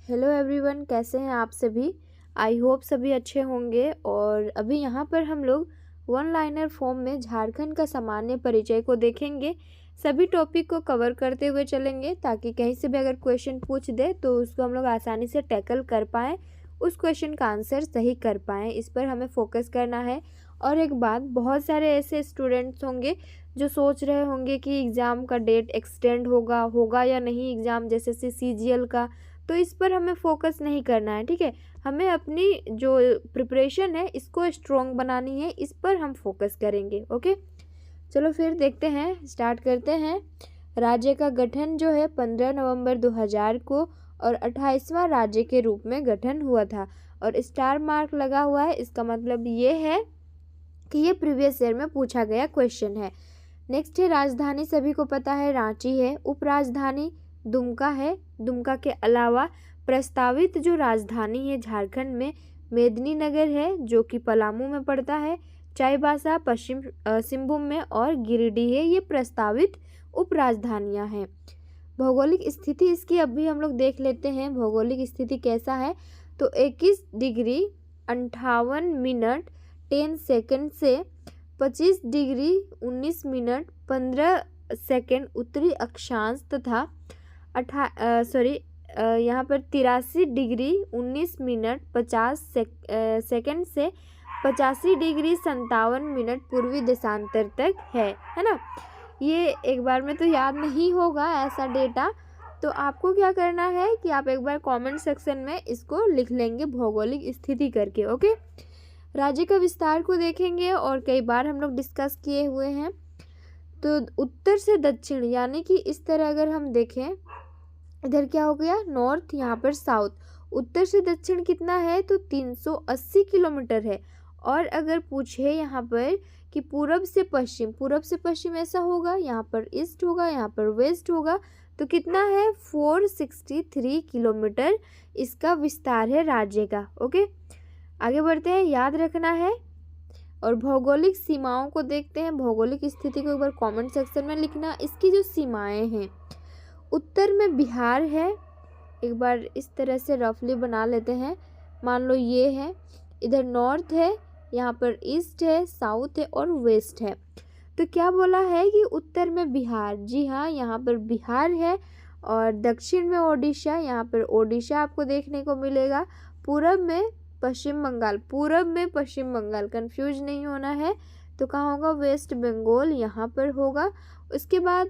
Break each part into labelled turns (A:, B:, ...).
A: Hello everyone, कैसे हैं आप सभी। आई होप सभी अच्छे होंगे। और अभी यहाँ पर हम लोग वन लाइनर फॉर्म में झारखंड का सामान्य परिचय को देखेंगे। सभी टॉपिक को कवर करते हुए चलेंगे ताकि कहीं से भी अगर क्वेश्चन पूछ दे तो उसको हम लोग आसानी से टैकल कर पाएँ, उस क्वेश्चन का आंसर सही कर पाएँ। इस पर हमें फोकस करना है। और एक बात, बहुत सारे ऐसे स्टूडेंट्स होंगे जो सोच रहे होंगे कि एग्ज़ाम का डेट एक्सटेंड होगा या नहीं एग्ज़ाम, जैसे CGL का। तो इस पर हमें फोकस नहीं करना है, ठीक है। हमें अपनी जो प्रिपरेशन है इसको स्ट्रॉन्ग बनानी है, इस पर हम फोकस करेंगे। ओके, चलो फिर देखते हैं, स्टार्ट करते हैं। राज्य का गठन जो है 15 नवंबर 2000 को और 28वां राज्य के रूप में गठन हुआ था। और स्टार मार्क लगा हुआ है, इसका मतलब ये है कि ये प्रीवियस ईयर में पूछा गया क्वेश्चन है। नेक्स्ट है राजधानी, सभी को पता है रांची है। उपराजधानी दुमका है। दुमका के अलावा प्रस्तावित जो राजधानी है झारखंड में मेदिनीनगर है, जो कि पलामू में पड़ता है। चाईबासा पश्चिम सिंहभूम में और गिरिडीह है, ये प्रस्तावित उपराजधानियां हैं। भौगोलिक स्थिति इसकी अभी हम लोग देख लेते हैं। भौगोलिक स्थिति कैसा है, तो 21 डिग्री 58 मिनट 10 सेकंड से 25 डिग्री 19 मिनट 15 सेकंड उत्तरी अक्षांश तथा यहाँ पर 83 डिग्री 19 मिनट 50 सेकंड से 85 डिग्री 57 मिनट पूर्वी देशांतर तक है ना। ये एक बार में तो याद नहीं होगा ऐसा डेटा, तो आपको क्या करना है कि आप एक बार कमेंट सेक्शन में इसको लिख लेंगे भौगोलिक स्थिति करके। ओके, राज्य का विस्तार को देखेंगे और कई बार हम लोग डिस्कस किए हुए हैं। तो उत्तर से दक्षिण, यानी कि इस तरह अगर हम देखें, इधर क्या हो गया नॉर्थ, यहाँ पर साउथ। उत्तर से दक्षिण कितना है, तो 380 किलोमीटर है। और अगर पूछे यहाँ पर कि पूरब से पश्चिम ऐसा होगा, यहाँ पर ईस्ट होगा, यहाँ पर वेस्ट होगा, तो कितना है 463 किलोमीटर इसका विस्तार है राज्य का। ओके, आगे बढ़ते हैं, याद रखना है। और भौगोलिक सीमाओं को देखते हैं। भौगोलिक स्थिति को एक बार कमेंट सेक्शन में लिखना। इसकी जो सीमाएं हैं, उत्तर में बिहार है, एक बार इस तरह से रफली बना लेते हैं। मान लो ये है, इधर नॉर्थ है, यहाँ पर ईस्ट है, साउथ है और वेस्ट है। तो क्या बोला है कि उत्तर में बिहार, जी हाँ, यहाँ पर बिहार है। और दक्षिण में ओडिशा, यहाँ पर ओडिशा आपको देखने को मिलेगा। पूरब में पश्चिम बंगाल, कंफ्यूज नहीं होना है। तो कहाँ होगा, वेस्ट बंगाल यहाँ पर होगा। उसके बाद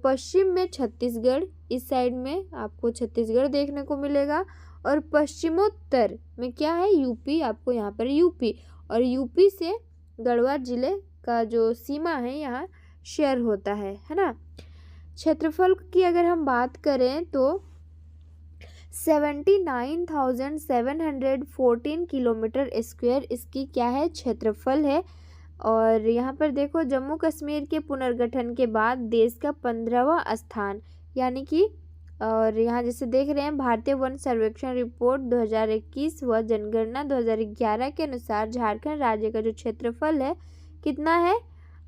A: पश्चिम में छत्तीसगढ़, इस साइड में आपको छत्तीसगढ़ देखने को मिलेगा। और पश्चिमोत्तर में क्या है, यूपी, आपको यहाँ पर यूपी। और यूपी से गढ़वा जिले का जो सीमा है यहाँ शेयर होता है ना। क्षेत्रफल की अगर हम बात करें तो 79,714 किलोमीटर स्क्वायर इसकी क्या है, क्षेत्रफल है। और यहाँ पर देखो, जम्मू कश्मीर के पुनर्गठन के बाद देश का 15वां स्थान, यानी कि, और यहाँ जैसे देख रहे हैं भारतीय वन सर्वेक्षण रिपोर्ट 2021 व जनगणना 2011 के अनुसार झारखंड राज्य का जो क्षेत्रफल है कितना है,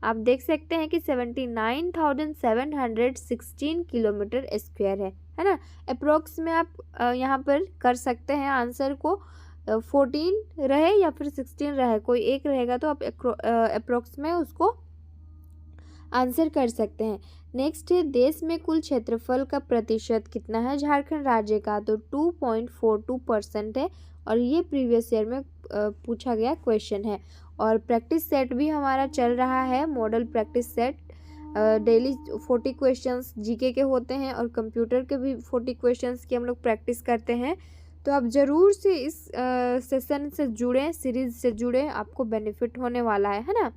A: आप देख सकते हैं कि 79,716 किलोमीटर स्क्वायर है ना। अप्रोक्स में आप यहाँ पर कर सकते हैं आंसर को, 14 रहे या फिर 16 रहे, कोई एक रहेगा तो आप अप्रोक्स में उसको आंसर कर सकते हैं। नेक्स्ट है, देश में कुल क्षेत्रफल का प्रतिशत कितना है झारखंड राज्य का, तो 2.42% है। और ये प्रीवियस ईयर में पूछा गया क्वेश्चन है। और प्रैक्टिस सेट भी हमारा चल रहा है, model practice set. Daily 40 questions GK के होते हैं और कंप्यूटर के भी 40 क्वेश्चंस की हम लोग प्रैक्टिस करते हैं। तो आप ज़रूर से इस सेशन से जुड़ें, सीरीज से जुड़ें, आपको बेनिफिट होने वाला है ना।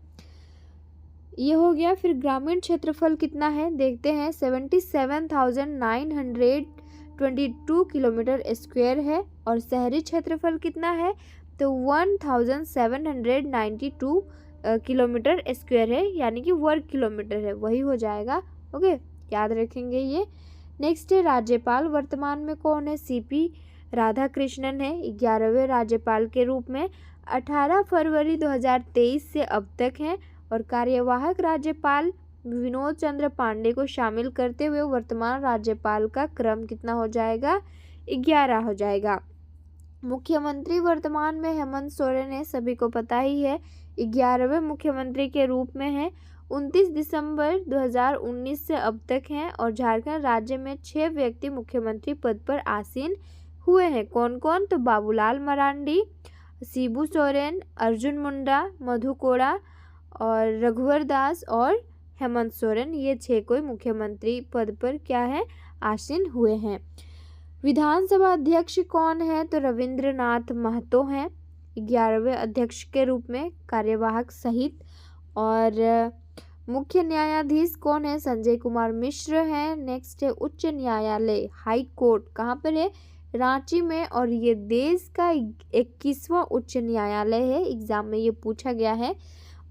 A: ये हो गया। फिर ग्रामीण क्षेत्रफल कितना है देखते हैं, 77,922 किलोमीटर स्क्वायर है। और शहरी क्षेत्रफल कितना है, तो 1,792 किलोमीटर स्क्वायर है, यानी कि वर्ग किलोमीटर है, वही हो जाएगा। ओके, याद रखेंगे ये। नेक्स्ट है राज्यपाल, वर्तमान में कौन है, CP राधाकृष्णन है 11वें राज्यपाल के रूप में, 18 फरवरी 2023 से अब तक हैं। और कार्यवाहक राज्यपाल विनोद चंद्र पांडे को शामिल करते हुए वर्तमान राज्यपाल का क्रम कितना हो जाएगा, 11 हो जाएगा। मुख्यमंत्री वर्तमान में हेमंत सोरेन है, सभी को पता ही है, 11वें मुख्यमंत्री के रूप में है। 29 दिसंबर 2019 से अब तक हैं और झारखंड राज्य में 6 व्यक्ति मुख्यमंत्री पद पर आसीन हुए हैं। कौन कौन? तो बाबूलाल मरांडी, शिबू सोरेन, अर्जुन मुंडा, मधु कोड़ा और रघुवर दास और हेमंत सोरेन, ये 6 कोई मुख्यमंत्री पद पर क्या है? आसीन हुए हैं। विधानसभा अध्यक्ष कौन है? तो रविंद्रनाथ महतो हैं 11वें अध्यक्ष के रूप में, कार्यवाहक सहित। और मुख्य न्यायाधीश कौन है? संजय कुमार मिश्र हैं। नेक्स्ट है उच्च न्यायालय, हाई कोर्ट कहाँ पर है? रांची में, और ये देश का 21वां उच्च न्यायालय है, एग्जाम में ये पूछा गया है।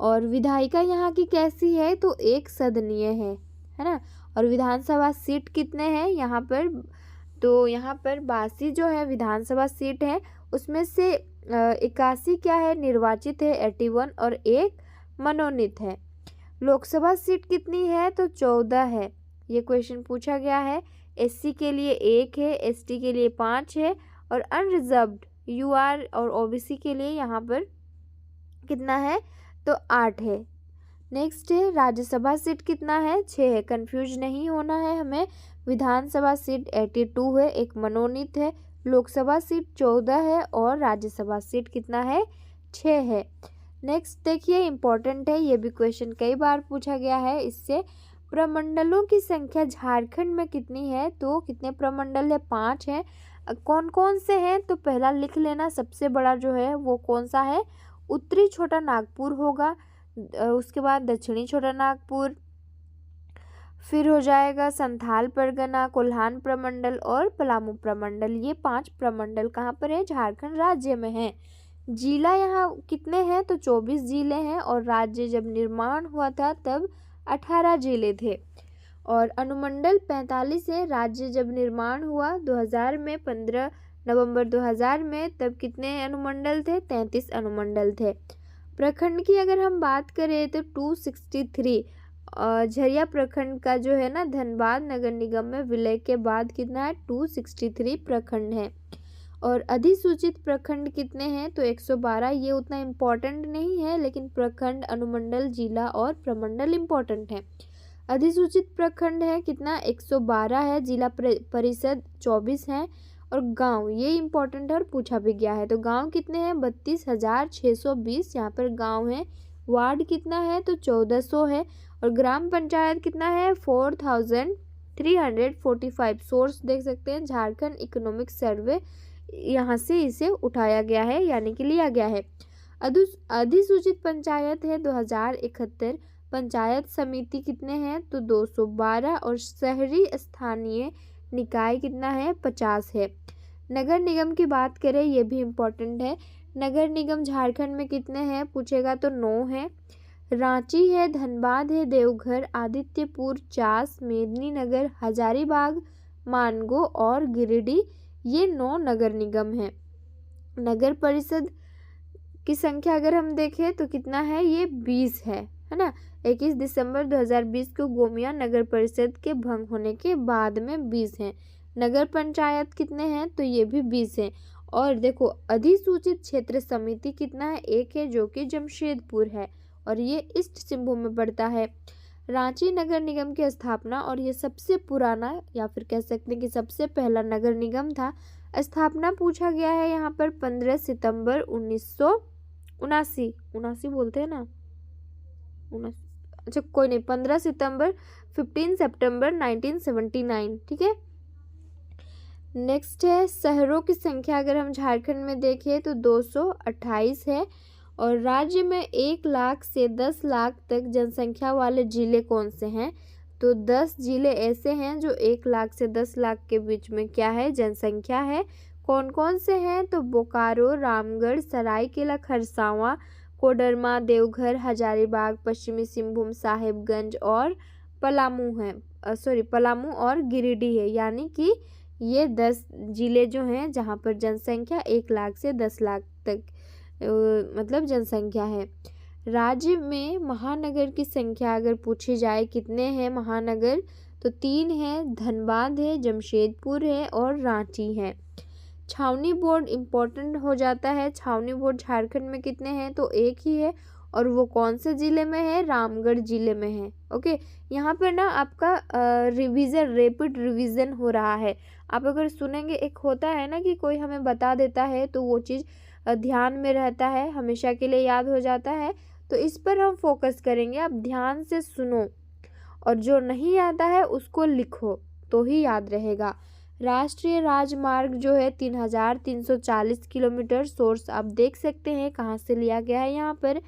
A: और विधायिका यहाँ की कैसी है? तो एक सदनीय है ना। और विधानसभा सीट कितने हैं यहाँ पर? तो यहाँ पर 82 जो है विधानसभा सीट है, उसमें से 81 क्या है? निर्वाचित है, 81, और एक मनोनीत है। लोकसभा सीट कितनी है? तो 14 है, ये क्वेश्चन पूछा गया है। एससी के लिए 1 है, एसटी के लिए 5 है, और अनरिजर्व्ड यूआर और ओबीसी के लिए यहाँ पर कितना है? तो 8 है। नेक्स्ट है राज्यसभा सीट कितना है? 6 है, कंफ्यूज नहीं होना है हमें। विधानसभा सीट 82 है, एक मनोनीत है। लोकसभा सीट 14 है और राज्यसभा सीट कितना है? 6 है। नेक्स्ट देखिए, इम्पोर्टेंट है, ये भी क्वेश्चन कई बार पूछा गया है इससे। प्रमंडलों की संख्या झारखंड में कितनी है? तो कितने प्रमंडल है? 5 है। कौन कौन से हैं? तो पहला लिख लेना, सबसे बड़ा जो है वो कौन सा है? उत्तरी छोटा नागपुर होगा, उसके बाद दक्षिणी छोटा नागपुर, फिर हो जाएगा संथाल परगना, कोल्हान प्रमंडल और पलामू प्रमंडल। ये 5 प्रमंडल कहाँ पर है? झारखंड राज्य में है। जिला यहाँ कितने हैं? तो 24 जिले हैं, और राज्य जब निर्माण हुआ था तब 18 जिले थे। और अनुमंडल 45 है। राज्य जब निर्माण हुआ 2000 में, 15 नवंबर 2000 में, तब कितने अनुमंडल थे? 33 अनुमंडल थे। प्रखंड की अगर हम बात करें तो 263, झरिया प्रखंड का जो है ना, धनबाद नगर निगम में विलय के बाद कितना है? 263 प्रखंड है। और अधिसूचित प्रखंड कितने हैं? तो 112। ये उतना इम्पोर्टेंट नहीं है, लेकिन प्रखंड, अनुमंडल, जिला और प्रमंडल इम्पोर्टेंट है। अधिसूचित प्रखंड है कितना? 112 है। जिला परिषद 24 है। और गांव, ये इम्पोर्टेंट है और पूछा भी गया है। तो गांव कितने हैं? 32,620 यहाँ पर गांव है। वार्ड कितना है? तो 1400 है। और ग्राम पंचायत कितना है? 4345। सोर्स देख सकते हैं, झारखंड इकोनॉमिक सर्वे, यहाँ से इसे उठाया गया है, यानी कि लिया गया है। अधिसूचित पंचायत है 2071। पंचायत समिति कितने हैं? तो 212। और शहरी स्थानीय निकाय कितना है? 50 है। नगर निगम की बात करें, ये भी इम्पोर्टेंट है। नगर निगम झारखंड में कितने हैं पूछेगा तो 9 है। रांची है, धनबाद है, देवघर, आदित्यपुर, चास, मेदिनीनगर, हजारीबाग, मानगो और गिरिडीह, ये 9 नगर निगम हैं। नगर परिषद की संख्या अगर हम देखें तो कितना है? ये 20 है ना। 21 दिसंबर 2020 को गोमिया नगर परिषद के भंग होने के बाद में 20 हैं। नगर पंचायत कितने हैं? तो ये भी 20 हैं। और देखो, अधिसूचित क्षेत्र समिति कितना है? 1 है, जो कि जमशेदपुर है, और ये ईस्ट सिंहभूम में पड़ता है। रांची नगर निगम की स्थापना, और ये सबसे पुराना या फिर कह सकते हैं कि सबसे पहला नगर निगम था। स्थापना पूछा गया है यहाँ पर 15 सितंबर 1979 बोलते हैं ना, अच्छा कोई नहीं, 15 सितंबर 1979, ठीक है। नेक्स्ट है शहरों की संख्या अगर हम झारखंड में देखें तो 228 है। और राज्य में 1 लाख से 10 लाख तक जनसंख्या वाले जिले कौन से हैं? तो 10 जिले ऐसे हैं जो 1 लाख से 10 लाख के बीच में क्या है? जनसंख्या है। कौन कौन से हैं? तो बोकारो, रामगढ़, सरायकेला खरसावां, कोडरमा, देवघर, हजारीबाग, पश्चिमी सिंहभूम, साहेबगंज और पलामू और गिरिडीह है। यानी कि ये 10 जिले जो हैं जहाँ पर जनसंख्या 1 लाख से 10 लाख तक मतलब जनसंख्या है। राज्य में महानगर की संख्या अगर पूछी जाए कितने हैं महानगर, तो 3 है, धनबाद है, जमशेदपुर है और रांची है। छावनी बोर्ड इम्पोर्टेंट हो जाता है। छावनी बोर्ड झारखंड में कितने हैं, तो एक ही है, और वो कौन से ज़िले में है, रामगढ़ ज़िले में है। ओके, यहाँ पर ना आपका रिवीजन, रैपिड रिवीजन हो रहा है। आप अगर सुनेंगे, एक होता है ना कि कोई हमें बता देता है तो वो चीज़ ध्यान में रहता है, हमेशा के लिए याद हो जाता है। तो इस पर हम फोकस करेंगे। आप ध्यान से सुनो और जो नहीं आता है उसको लिखो तो ही याद रहेगा। राष्ट्रीय राजमार्ग जो है 3340 किलोमीटर, सोर्स आप देख सकते हैं कहाँ से लिया गया है यहाँ पर।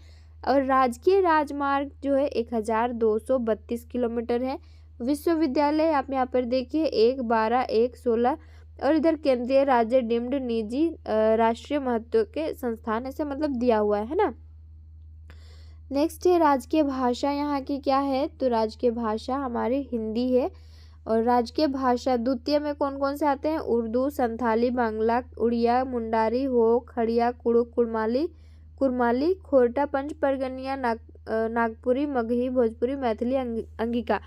A: और राजकीय राजमार्ग जो है 1232 किलोमीटर है। विश्वविद्यालय आप यहाँ पर देखिए 1, 12, 1, 16, और इधर केंद्रीय, राज्य, डीम्ड, निजी, राष्ट्रीय महत्व के संस्थान ऐसे मतलब दिया हुआ है ना। नेक्स्ट है राजकीय भाषा यहाँ की क्या है, तो राजकीय भाषा हमारी हिंदी है। और राजकीय भाषा द्वितीय में कौन कौन से आते हैं, उर्दू, संथाली, बांग्ला, उड़िया, मुंडारी, हो, खड़िया, कुड़ुक, कुरमाली, खोरटा, पंच परगनिया, नागपुरी, मगही, भोजपुरी, मैथिली, अंगिका।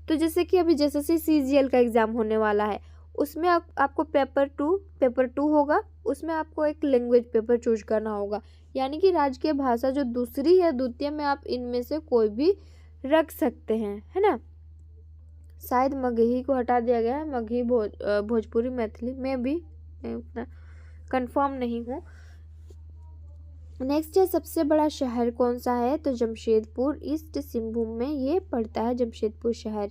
A: तो जैसे कि अभी जैसे CGL का एग्ज़ाम होने वाला है, उसमें आपको पेपर टू होगा, उसमें आपको एक लैंग्वेज पेपर चूज करना होगा। यानी कि राजकीय भाषा जो दूसरी है, द्वितीय में आप इनमें से कोई भी रख सकते हैं, है ना। शायद मगही को हटा दिया गया है, मगही, भोजपुरी, मैथिली में भी उतना कंफर्म नहीं हूँ। नेक्स्ट है सबसे बड़ा शहर कौन सा है, तो जमशेदपुर, ईस्ट सिंहभूम में ये पड़ता है जमशेदपुर शहर।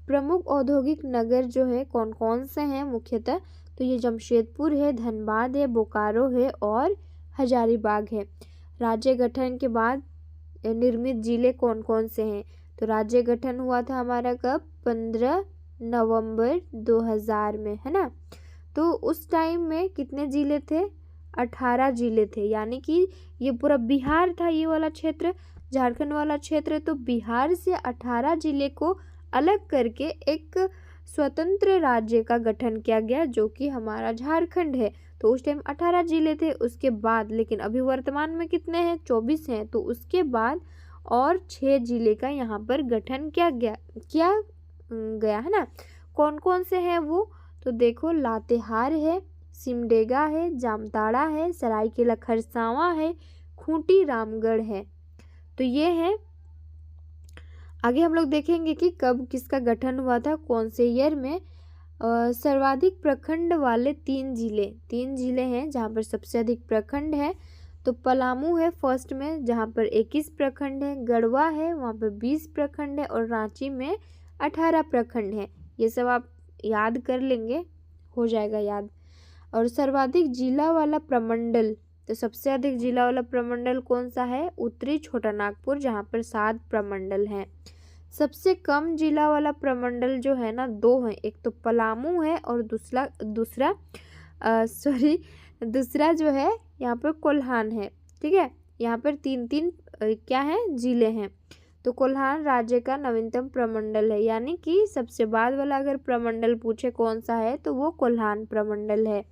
A: प्रमुख औद्योगिक नगर जो है कौन कौन से हैं मुख्यतः, तो ये जमशेदपुर है, धनबाद है, बोकारो है और हजारीबाग है। राज्य गठन के बाद निर्मित जिले कौन कौन से हैं, तो राज्य गठन हुआ था हमारा कब, 15 नवंबर 2000 में, है ना। तो उस टाइम में कितने जिले थे, 18 जिले थे। यानी कि ये पूरा बिहार था, ये वाला क्षेत्र, झारखंड वाला क्षेत्र। तो बिहार से 18 जिले को अलग करके एक स्वतंत्र राज्य का गठन किया गया, जो कि हमारा झारखंड है। तो उस टाइम 18 जिले थे। उसके बाद लेकिन अभी वर्तमान में कितने हैं, 24 हैं। तो उसके बाद और 6 जिले का यहाँ पर गठन किया गया है ना। कौन कौन से हैं वो, तो देखो, लातेहार है, सिमडेगा है, जामताड़ा है, सरायकेला खरसावां है, खूंटी, रामगढ़ है। तो ये है। आगे हम लोग देखेंगे कि कब किसका गठन हुआ था, कौन से ईयर में। सर्वाधिक प्रखंड वाले 3 जिले हैं जहाँ पर सबसे अधिक प्रखंड है। तो पलामू है फर्स्ट में, जहाँ पर 21 प्रखंड है। गढ़वा है, वहाँ पर 20 प्रखंड है। और रांची में 18 प्रखंड है। ये सब आप याद कर लेंगे, हो जाएगा याद। और सर्वाधिक जिला वाला प्रमंडल, तो सबसे अधिक जिला वाला प्रमंडल कौन सा है, उत्तरी छोटा नागपुर, जहाँ पर 7 प्रमंडल हैं। सबसे कम जिला वाला प्रमंडल जो है ना, 2 हैं, एक तो पलामू है और दूसरा जो है यहाँ पर कोल्हान है। ठीक है, यहाँ पर 3 क्या है, जिले हैं। तो कोल्हान राज्य का नवीनतम प्रमंडल है। यानी कि सबसे बाद वाला अगर प्रमंडल पूछे कौन सा है, तो वो कोल्हान प्रमंडल है।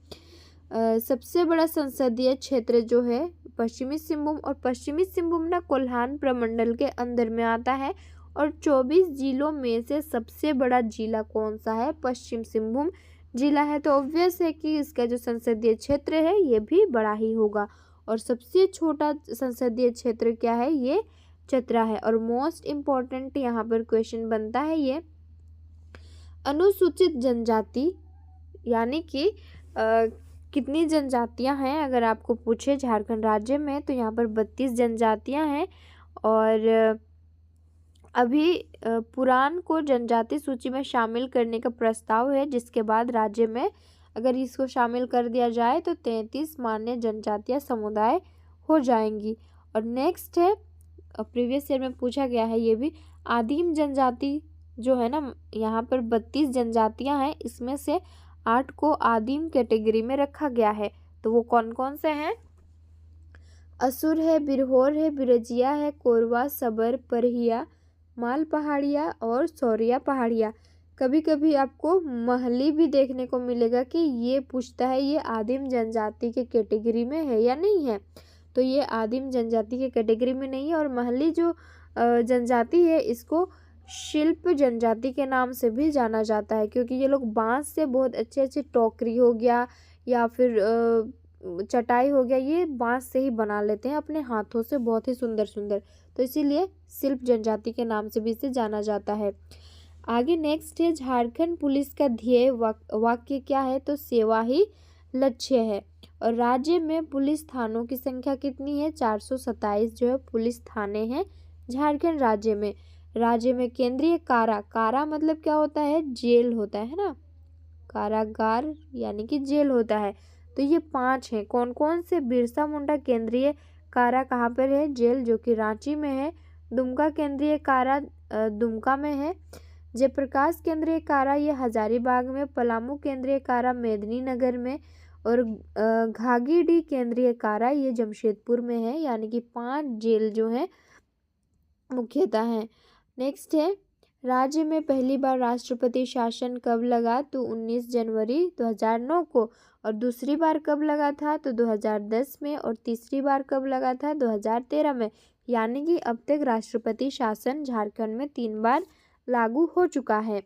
A: सबसे बड़ा संसदीय क्षेत्र जो है पश्चिमी सिंहभूम, और पश्चिमी सिंहभूम ना कोल्हान प्रमंडल के अंदर में आता है। और 24 जिलों में से सबसे बड़ा जिला कौन सा है, पश्चिम सिंहभूम जिला है। तो ऑब्वियस है कि इसका जो संसदीय क्षेत्र है ये भी बड़ा ही होगा। और सबसे छोटा संसदीय क्षेत्र क्या है, ये चतरा है। और मोस्ट इम्पॉर्टेंट यहाँ पर क्वेश्चन बनता है ये, अनुसूचित जनजाति यानी कि कितनी जनजातियां हैं अगर आपको पूछे झारखंड राज्य में, तो यहाँ पर 32 जनजातियां हैं। और अभी पुराण को जनजाति सूची में शामिल करने का प्रस्ताव है, जिसके बाद राज्य में अगर इसको शामिल कर दिया जाए तो 33 मान्य जनजातीय समुदाय हो जाएंगी। और नेक्स्ट है, प्रीवियस ईयर में पूछा गया है ये भी, आदिम जनजाति जो है ना, यहाँ पर 32 जनजातियाँ हैं, इसमें से 8 को आदिम कैटेगरी में रखा गया है। तो वो कौन कौन से हैं, असुर है, बिरहोर है, बिरजिया है, कोरवा, सबर, परहिया, माल पहाड़िया और सौरिया पहाड़िया। कभी कभी आपको महली भी देखने को मिलेगा कि ये पूछता है ये आदिम जनजाति के कैटेगरी में है या नहीं है। तो ये आदिम जनजाति के कैटेगरी में नहीं है। और महली जो जनजाति है इसको शिल्प जनजाति के नाम से भी जाना जाता है, क्योंकि ये लोग बांस से बहुत अच्छे अच्छे टोकरी हो गया या फिर चटाई हो गया, ये बांस से ही बना लेते हैं अपने हाथों से, बहुत ही सुंदर सुंदर। तो इसीलिए शिल्प जनजाति के नाम से भी इसे जाना जाता है। आगे नेक्स्ट है, झारखंड पुलिस का ध्येय वाक्य क्या है? तो सेवा ही लक्ष्य है। और राज्य में पुलिस थानों की संख्या कितनी है? 427 जो है पुलिस थाने हैं झारखंड राज्य में। राज्य में केंद्रीय कारा, कारा मतलब क्या होता है? जेल होता है ना, कारागार यानी कि जेल होता है। तो ये 5 हैं। कौन कौन से? बिरसा मुंडा केंद्रीय कारा कहाँ पर है? जेल, जो कि रांची में है। दुमका केंद्रीय कारा दुमका में है। जयप्रकाश केंद्रीय कारा ये हजारीबाग में। पलामू केंद्रीय कारा मेदिनीनगर में। और घागीडीह केंद्रीय कारा ये जमशेदपुर में है। यानी कि 5 जेल जो है मुख्यतः हैं। नेक्स्ट है, राज्य में पहली बार राष्ट्रपति शासन कब लगा? तो 19 जनवरी 2009 को। और दूसरी बार कब लगा था? तो 2010 में। और तीसरी बार कब लगा था? 2013 में। यानी कि अब तक राष्ट्रपति शासन झारखंड में 3 बार लागू हो चुका है।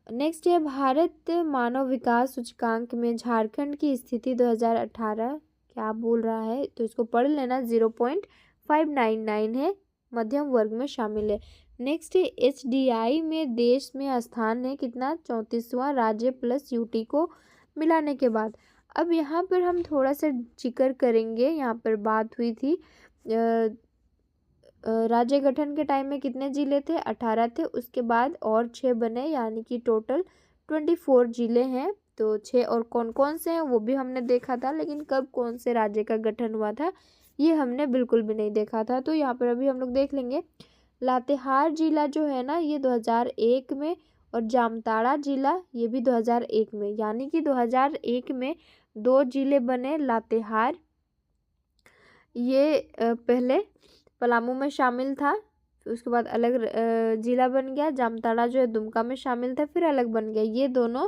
A: नेक्स्ट है, भारत मानव विकास सूचकांक में झारखंड की स्थिति 2018 क्या बोल रहा है? तो इसको पढ़ लेना, 0.599 है, मध्यम वर्ग में शामिल है। नेक्स्ट है, HDI में देश में स्थान है कितना? 34वां राज्य प्लस यूटी को मिलाने के बाद। अब यहाँ पर हम थोड़ा सा जिक्र करेंगे। यहाँ पर बात हुई थी राज्य गठन के टाइम में कितने जिले थे? 18 थे। उसके बाद और 6 बने, यानी कि टोटल 24 जिले हैं। तो 6 और कौन कौन से हैं वो भी हमने देखा था, लेकिन कब कौन से राज्य का गठन हुआ था ये हमने बिल्कुल भी नहीं देखा था। तो यहाँ पर अभी हम लोग देख लेंगे। लातेहार जिला जो है ना ये 2001 में, और जामताड़ा जिला ये भी 2001 में। यानी कि 2001 में 2 जिले बने। लातेहार ये पहले पलामू में शामिल था, फिर उसके बाद अलग जिला बन गया। जामताड़ा जो है दुमका में शामिल था, फिर अलग बन गया। ये दोनों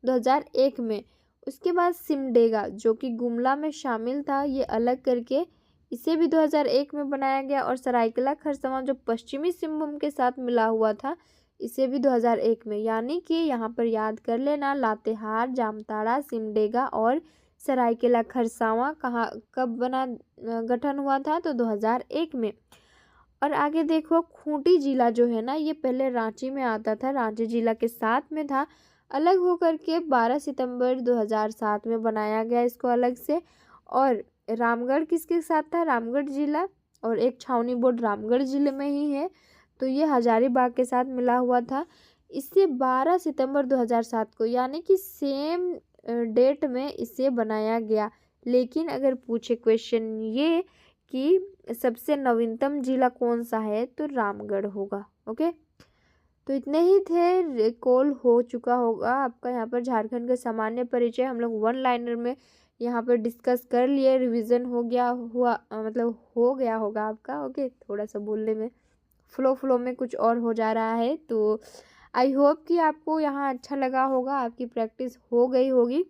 A: 2001 में। उसके बाद सिमडेगा जो कि गुमला में शामिल था, ये अलग करके इसे भी 2001 में बनाया गया। और सरायकेला खरसावां जो पश्चिमी सिंहभूम के साथ मिला हुआ था, इसे भी 2001 में। यानी कि यहाँ पर याद कर लेना, लातेहार, जामताड़ा, सिमडेगा और सरायकेला खरसावां कहाँ कब बना गठन हुआ था? तो 2001 में। और आगे देखो, खूंटी जिला जो है ना ये पहले रांची में आता था, रांची जिला के साथ में था। अलग होकर के 12 सितंबर 2007 में बनाया गया इसको अलग से। और रामगढ़ किसके साथ था? रामगढ़ जिला। और एक छावनी बोर्ड रामगढ़ जिले में ही है, तो ये हजारीबाग के साथ मिला हुआ था। इससे 12 सितंबर 2007 को, यानी कि सेम डेट में इसे बनाया गया। लेकिन अगर पूछे क्वेश्चन ये कि सबसे नवीनतम जिला कौन सा है, तो रामगढ़ होगा। ओके, तो इतने ही थे। रिकॉल हो चुका होगा आपका यहाँ पर झारखंड का सामान्य परिचय। हम लोग 1 लाइनर में यहाँ पर डिस्कस कर लिए, रिवीजन हो गया मतलब हो गया होगा आपका। ओके, थोड़ा सा बोलने में फ्लो में कुछ और हो जा रहा है। तो आई होप कि आपको यहाँ अच्छा लगा होगा, आपकी प्रैक्टिस हो गई होगी।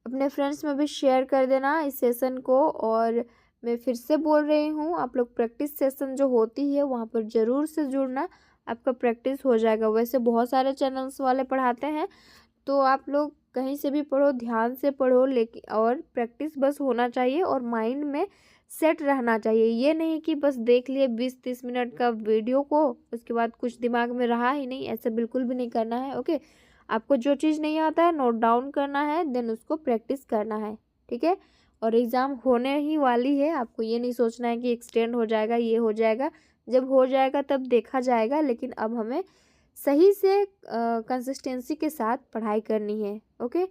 A: अपने फ्रेंड्स में भी शेयर कर देना इस सेशन को। और मैं फिर से बोल रही हूँ, आप लोग प्रैक्टिस सेशन जो होती है वहाँ पर ज़रूर से जुड़ना, आपका प्रैक्टिस हो जाएगा। वैसे बहुत सारे चैनल्स वाले पढ़ाते हैं, तो आप लोग कहीं से भी पढ़ो, ध्यान से पढ़ो, लेकिन और प्रैक्टिस बस होना चाहिए और माइंड में सेट रहना चाहिए। ये नहीं कि बस देख लिए 20-30 मिनट का वीडियो को, उसके बाद कुछ दिमाग में रहा ही नहीं, ऐसा बिल्कुल भी नहीं करना है। ओके, आपको जो चीज़ नहीं आता है नोट डाउन करना है, देन उसको प्रैक्टिस करना है, ठीक है। और एग्ज़ाम होने ही वाली है, आपको ये नहीं सोचना है कि एक्सटेंड हो जाएगा, ये हो जाएगा। जब हो जाएगा तब देखा जाएगा, लेकिन अब हमें सही से कंसिस्टेंसी के साथ पढ़ाई करनी है। ओके।